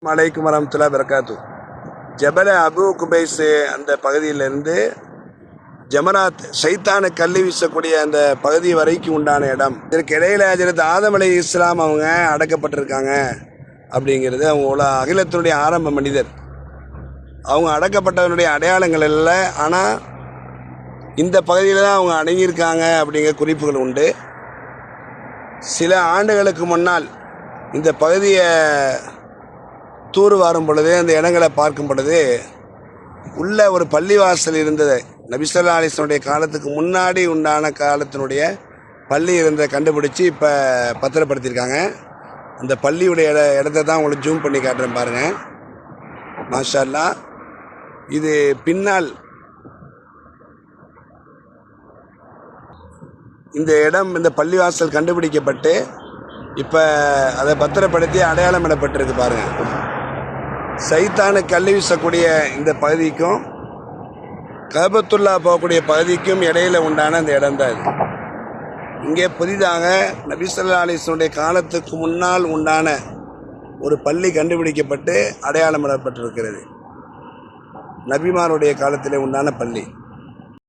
அலைக்கும் வரமத்துல்லாஹி வரகாத்து. ஜபல அபு குபைஸ் அந்த பகுதியிலிருந்து ஜமராத் சைத்தானை கல்லி வீசக்கூடிய அந்த பகுதி வரைக்கும் உண்டான இடம். இதற்கு இடையில ஹஜ்ரத் ஆதம் அலைஹிஸ்ஸலாம் அவங்க அடக்கப்பட்டிருக்காங்க அப்படிங்கிறது அவங்களோட அகிலத்தினுடைய ஆரம்ப மனிதர். அவங்க அடக்கப்பட்டவனுடைய அடையாளங்கள் இல்லை, ஆனால் இந்த பகுதியில் தான் அவங்க அடங்கியிருக்காங்க அப்படிங்கிற குறிப்புகள் உண்டு. சில ஆண்டுகளுக்கு முன்னால் இந்த பகுதியை தூர் வாரும் பொழுது, அந்த இடங்களை பார்க்கும் பொழுது உள்ள ஒரு பள்ளிவாசல் இருந்தது. நபி ஸல்லல்லாஹு அலைஹி வஸல்லம் காலத்துக்கு முன்னாடி உண்டான காலத்தினுடைய பள்ளி இருந்ததை கண்டுபிடிச்சி இப்போ பத்திரப்படுத்தியிருக்காங்க. அந்த பள்ளியுடைய இடத்த தான் உங்களுக்கு ஜூம் பண்ணி காட்டுறேன் பாருங்கள். மாஷா அல்லாஹ். இது பின்னால் இந்த இடம், இந்த பள்ளிவாசல் கண்டுபிடிக்கப்பட்டு இப்போ அதை பத்திரப்படுத்தி அடையாளம் இடப்பட்டிருக்கு பாருங்கள். சைத்தானை கல்லி வீசக்கூடிய இந்த பகுதிக்கும் கஅபத்துல்லா போகக்கூடிய பகுதிக்கும் இடையில உண்டான அந்த இடம் தான் இது. இங்கே புதிதாக நபி ஸல்லல்லாஹு அலைஹி வஸல்லம் காலத்துக்கு முன்னால் உண்டான ஒரு பள்ளி கண்டுபிடிக்கப்பட்டு அடையாளம் இடப்பட்டிருக்கிறது. நபிமாருடைய காலத்திலே உண்டான பள்ளி.